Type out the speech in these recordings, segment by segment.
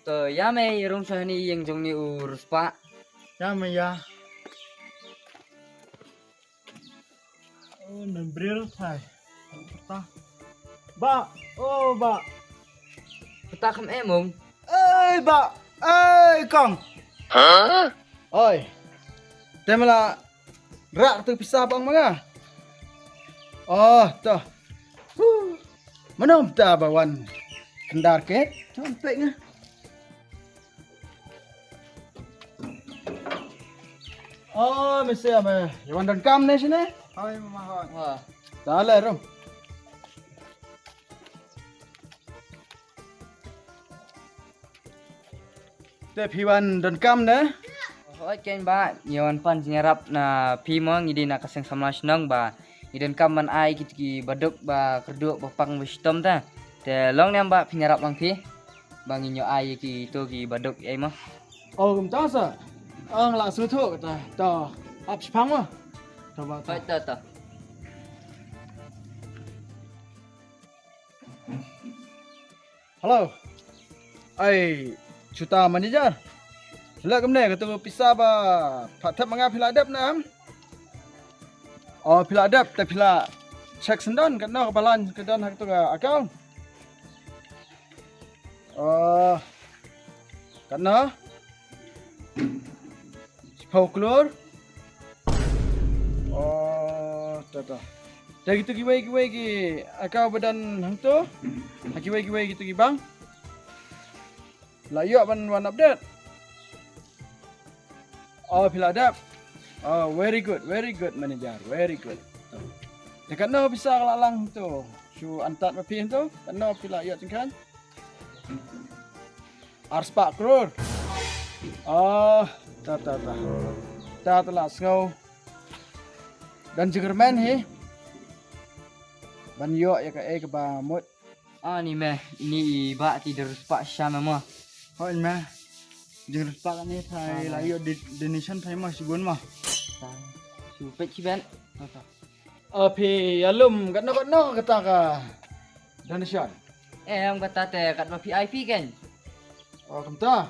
Ke ya may rong sahani yang jong ni urus pak. Ya Maya. Oh, nembril thai. Ta. Ba, oh ba. Kita kam emong. Ba. Kong. Hah? Oi. Temala rak tu pisah bang mga. Oh, toh. Manom ta bawan. Kendar ke? Sampai nga. Oh, mesti apa? Yawan dan kam ni sini? Oi mama. Wah. Tala rom. Te piwan dan kam ne? Hoi ken ba nyawan pan nyarap na pimo ngidi na kaseng samlas nang ba. Iden kam man ai ki baduk ba kerduk ba pang wisdom ta. Te long nyam ba pinyarap lang pi. Bang inyo ai ki to ki baduk ai mo. Oh, kum ta sa. Ang la su thu ta. Ta. Ap spang ma. Ta ba ta. Hoi ta. Halo. Ai, Chuta manager. Sila kemne ketemu pisah ba. Patap manga pila adab na am. Oh, pila adab ta pila check sendon kan no balan kedon hak tu ga account. Oh. Kan no. Pau keluar. Oh, ta. Dah gitu giwai ki akau badan hang tu. Giwai gitu ki bang. Layu ban update. Oh, pila adab. Oh, very good manager, very good. Dekat no bisa kelalang tu. Su antat mapi tu, kan no pila ya cengkan. Ars pak krur. Oh, ta. Ta telah ngau. Dan jegermen he. Ban yo ya ka ke ba mut. Ah ni meh ini ba ti derus pak syam mo. Hoi mah. Jeger pak ni thai layu donation thai mah sibun mah. Su pek ki ben. Phi alum kan no kata ka. Donation. Em kata te kat ma VIP kan. Oh, kemta.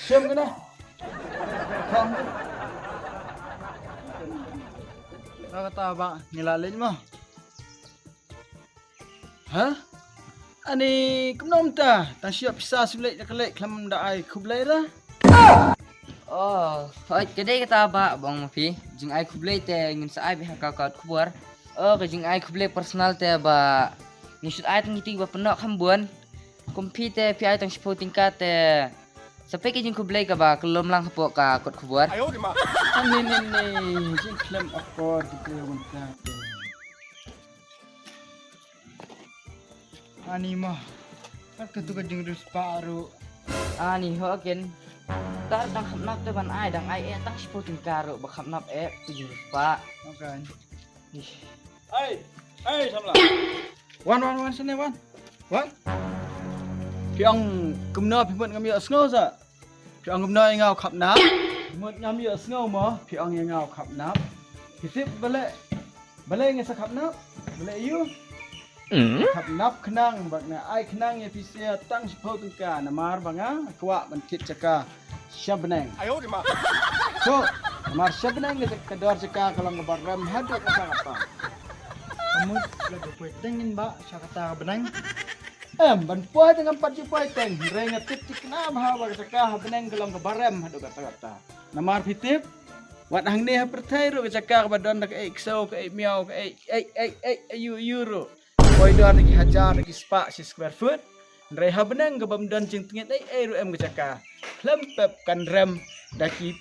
Siam kena. Kong. Kata ba nilalin mo? Hah? Ani kumnom ta? Tang siap pisah sulit kelek kelam da ai kublai lah. Oh, hoi kedai kata ba bang mapi. Jing ai kublai te ngin sa ai biha ka kubar. Oh, ke jing ai kublai personal te ba ngisut ai tang ngiti ba penok hambuan. Kompi te pi ai tang sipo tingkat te. Sampai ke jing kublai ka ba kelom lang hapo ka kot kubar. Ni jing kelam akor gitu menta. Ani mah. Kan ketuka jing rus paru. Ani ho ken. Tar tang khapnap te ban ai dang ai tang sipo tingkar ba khapnap tu pa. Okay. Ish. Hey, samla. Wan sini wan. Wan. Piang kumna pimut ngami asngau sa. Piang kumna ngau khap nap. Pimut ngami asngau mo, piang ngau khap nap. Hisip bale ngesa khap nap. Bale you. Khap nap kenang bagna ai kenang ya pisia tang sipo tungka namar banga kwa mentit caka syabneng. So, namar syabneng kedor caka kalau ngebaram hadu kata apa. Kamu lagi puai tengin ba syakata benang. Ban puai dengan pati puai teng. Renga titik na bahawa caka benang kalau ngebaram hadu kata. Namar pitip wat hang ni pertai ro caka badon nak ekso ke miau ke euro. Koi doan lagi hajar lagi spa si square foot. Reha benang ke bamdan jeng tengit ru em ke caka. Klempep kan rem daki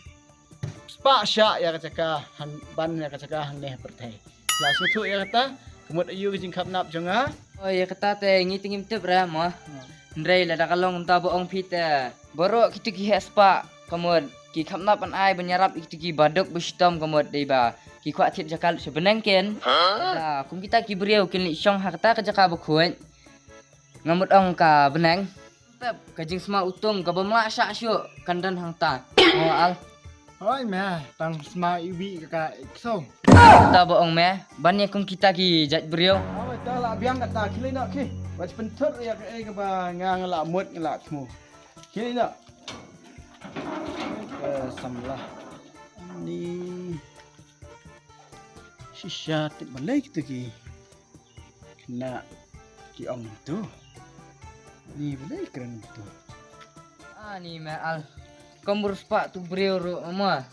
spa sya ya ke caka han ban ya ke caka hang neh pertai. Lah sutu ya kata kemut ayu jing khap nap jonga. Oh ya kata te ngiting imtep ra mo. Ndrei la dakalong ta boong pite. Boro kitu ki hespa kamud ki khapnap an ai banyarap kitu ki baduk bustom kamud dei ba. Ki kwa thit jakal sebenang ken. Da kum kita ki beriau ken li syong hakta ka jaka bukhuan. Ngamut ong ka benang. Pep ka jing sma utung ka bamla sya syu kandan hangta. Oh al. Oi mẹ, tang smart ubi kakak so. Ta bohong me. Ban kong kita ki jat beriau. Oi ta la biang kata kili nak ki. Baca pentot ya ke ba ngang la mut ngala tmu. Kili nak. Samlah. Ni shisha tip balik tu ki. Kena ki ong tu. Ni balik keren tu. Ni me al. Komur spak tu beriau ro ma.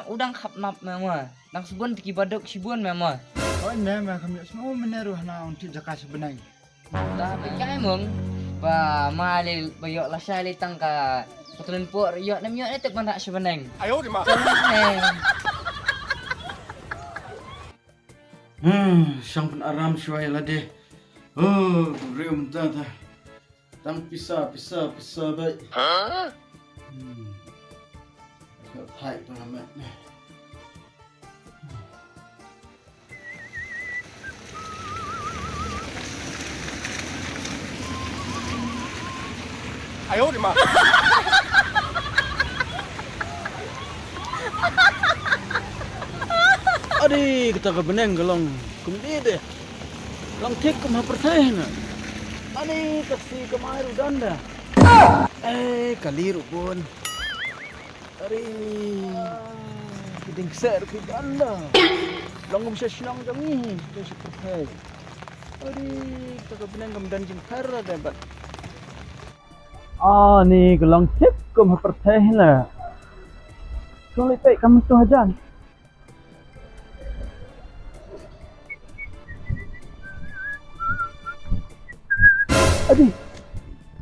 Udang khap nap me ma. Dang subun tiki badok sibun me ma. Oi mẹ kami semua menaruh na untuk jaga sebenarnya. Ta bayai mong. Ba ma le bayok la sai le tang ka. Patulun po riyok nam yok tek mandak sebeneng. Ayo di ma. Syang pun aram syuai lah deh. Oh, rium dah. Tang pisah baik. Hah? Hai tu amat ni. Ayo di ma. Adi kita ke beneng galong kumdi deh. Lang tik kum haperteh na. Ani kasi kemair udan dah. Kaliru pun. Ari kiding ser ke anda. Lang bisa senang jangi. Kita haperteh. Ari kita ke beneng kum dan jim kara debat. Ni gelang tip kum haperteh na. Kau letak kamu tu hajan.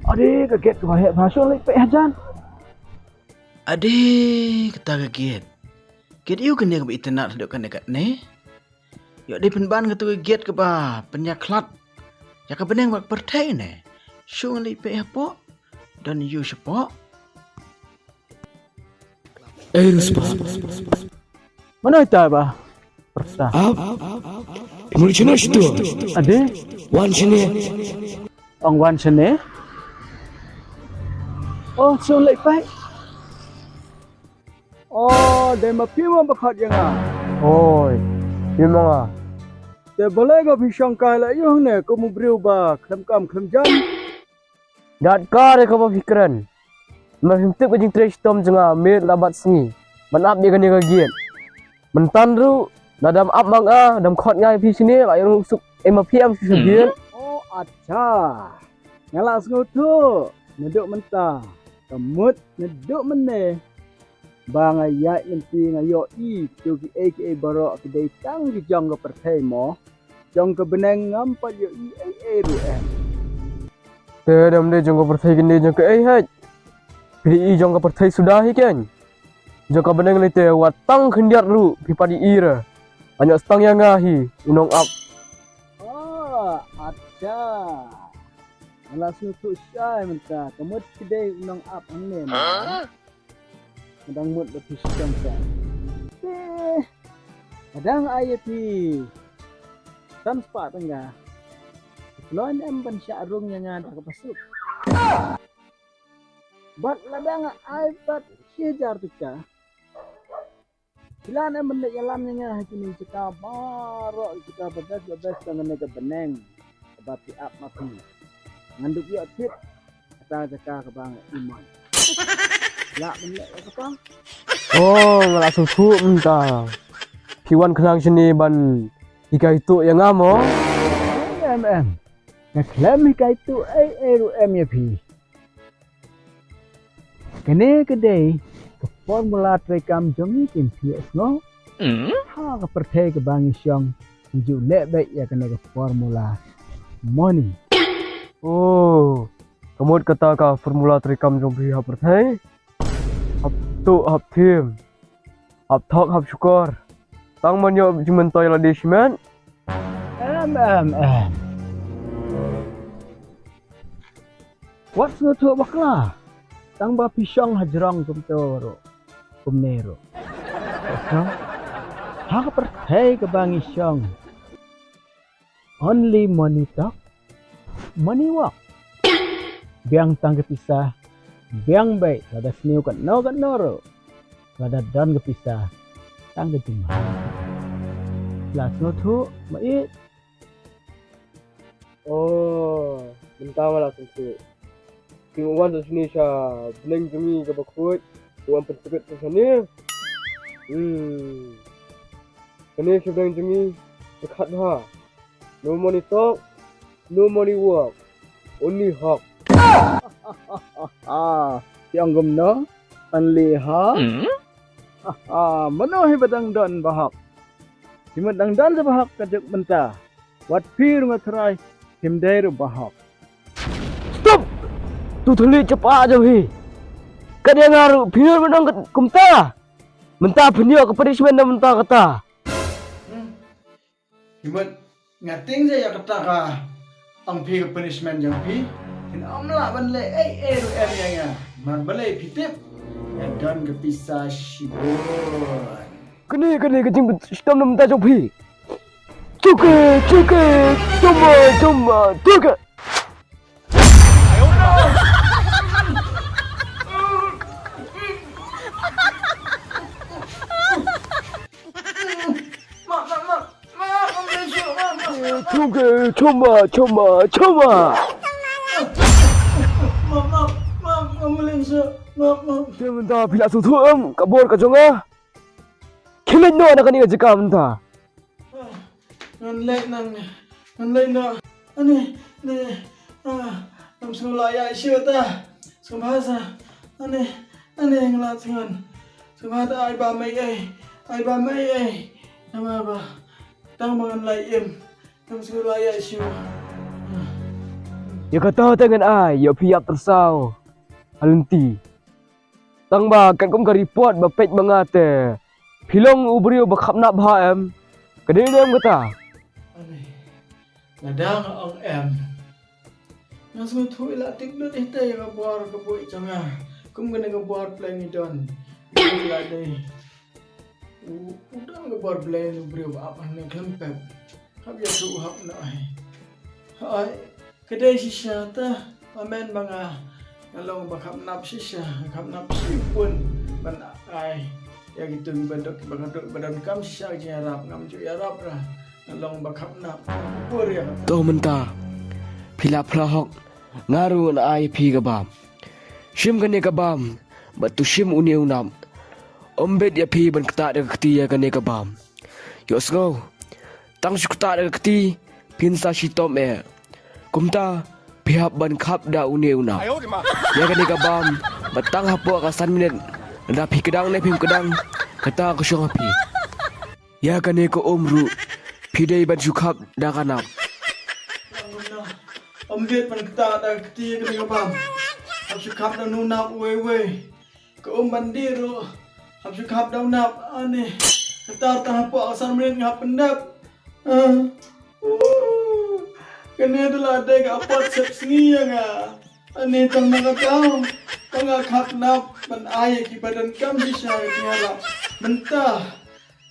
Adik kaget ke bahaya bahasa lepak hajan. Adik kita kaget. Kaget you kena ke internet sedukkan dekat ni. Yuk di penban ke tu kaget ke bah penyaklat. Ya ke beneng bak pertai ni. Syung lepak apa? Dan you siapa? Ruspa. Mana itu bah? Perta. Muli cina situ. Adik. Wan sini. Ong wan sini. Oh, so lepak. Oh, dia mapiwa bakat yang ah. Oi. Memang ah. Dia boleh ke pisang kai lah yung ne, kau mau beri ubah kelem jam. Dat kar ka ba fikran. Mahimtik ba jing trash tom janga mir labat singi. Manap dia kena kagian. Mentan ru nadam ap mang ah dam khot ngai pi sini la yung suk mapiam sebian. Oh, acha. Ngalak sengu tu. Neduk mentah. Kemut neduk meneh. Bang ayat nanti ngayok tu ki aka barok kedai tang ki jong ke pertai mo. Jong ke beneng ngampat yo ru Tadam de jong ka perthai kini jong ka hai. Pi jong ka perthai sudah hi kan. Jong ka beneng lite watang khendiat ru pi padi ira. Banyak stang yang ngahi unong up. Oh, acha. Alah susu syai mentah. Kemut kedai unong up ane. Kadang mut lebih sedang kan. Kadang ayat pi. Tan spa tengah. Loan emban syarung yang ada ke pasuk. Bat ladang iPad sejar tu ka. Bila emban dek jalan yang ada kini kita barok kita bedas dengan nega beneng. Sebab up mati. Nganduk yo tip. Kata jaka ke bang iman. Ya benek apa? Oh, ngalak susu mentah. Piwan kenang sini ban ika itu yang ngamo. Naklaim ka itu ru ya pi. Kene kedai ke formula trekam jongi kin PS no. Ha ka pertai ke bang isyong ju lek baik ya kena ke formula money. Oh, kemud kata ka formula trekam jong pi ha perthai. Hap tu hap tim. Hap thok hap syukur. Tang manyo jimen toy la desiman. What's not to bakla? Tang ba pisang hajrang kumtoro. Kumnero. So, ha ka perthai ke bang isyong. Only money talk. Money walk. Biang tang kepisah. Biang baik. Ada seniu kan no ro. Lada dan kepisah tang ke jing ma la so thu ma i Oh, mentang lah tentu. Tingwan di sini sah, bening jemi ke bakut, tuan pentekut ke sana. Kene sebelum jemi dekat ha. No money talk, no money work, only hawk. Yang gumno only ha mano hi badang don bahak himat dang dan sa bahak kajuk benta wat pir ngatrai himdai ru bahak Stop! Tu thuli cepat aja hi. Kan yang ngaru pinur menang kumta. Mentah penyo ke punishment dan mentah kata. himat ngating saya kata ka ang pi ke punishment yang pi hin amla ban le ru yang man balai pitip dan ke pisah shibon Kene kecing sistem dan mentah jopi. Cuke, cuma, cuke. Cuke, cuma. Dia mentah bila sutuam kabur ke jonga. Kena no anak ni jika mentah. Ngan lek na ani nam sekolah ya syuta semasa ani ngelat ngan semasa ai ba mai nama ba tang mangan lai im nam sekolah ya syu Ya kata dengan ai, ya piap tersau. Alenti. Tang ba kan kum ka report ba page mangate. Pilong ubrio ba khapna bha em. Kadai nem kata. ani nadang ang em nasu thui la tik lu ite ya bor ka boi changa kum gana ka bor playing it on la dei udang ka bor playing ubrio ba apan ne klempep hab ya tu hab na ai kedai shisha ta amen banga ngalong ba khap nap shisha khap nap sipun ban ai ya gitu badok badan kam shisha jarap ngam ju yarap ra ngalong ba khap nap pur ya Kau mentah. Pila plahok ngaru na ai pi kabam. Shim kane kabam. Batu shim uni unam. Ombet ya pi ban kata de kti ya kane kabam. Yo sgo. Tang sukta de kti pinsa shitom e. Kumta pihap ban khap da uni unam. Ya kane kabam. Batang hapo ka san minit. Nda pi kedang ne pim kedang. Kata ko syong pi. Ya kane ko omru. Pidai ban sukap da kanap. Ombet ban kata da kti kane kabam hab sukap da nu nap we ko bandiro hab sukap da nap ane kata ta hapo san minit ngap pendap kene dula de ga pot sep sngi nga ane tang na kau panga khap nap ban ai ki badan kam di sha ngala mentah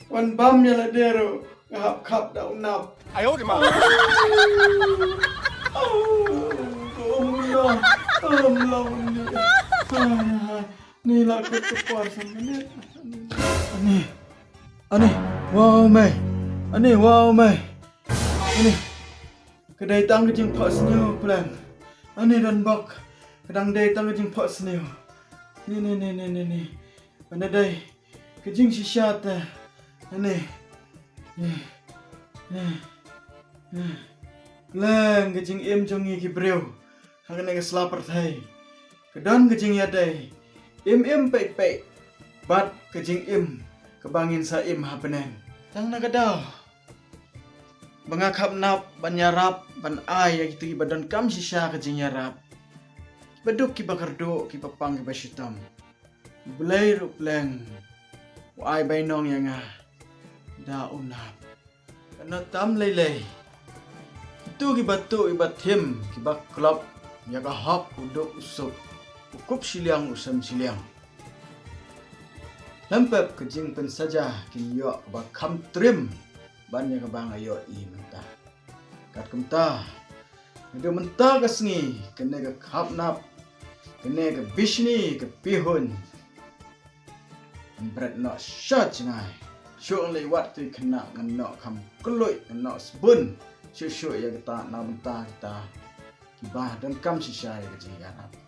wan bam ya la dero ngap khap da nap ni lah aku tepar sama ni. Ani, wow mai. Ani, kedai tang kejing pot senyo plan. Ani dan bak, kedang dai tang kejing pot senyo. Ni. Mana dai kejing shisha ta. Ani. Lang kejing em jongi ki breu. Hang nega slapper thai. Kedan kejing ya dai. Em pek. Bat kejing em kebangin sa em hapenen. Tang nagadao. Bangakap nap banyarap ban ai ya gitu badan kam sisa kejing yarap. Baduk ki bakardo ki papang ki basitam. Bulai rupleng. Wai bainong yang da unap. Kana tam lelei. Itu ki batu ibat him ki bak klop ya ka hap uduk usuk. Ukup siliang usam siliang. Lempep kejing pen saja kinyo bakam trim banyak bang ayo i mentah. Kat kemta. Ada mentah kesngi kena ke khap nap. Kena ke bishni ke pihun. berat nak shot cengai. Syuk lewat tu kena nak kam keluit nak sebun. Syuk ya kita nak mentah kita kibah dan kam sisai ke jiran.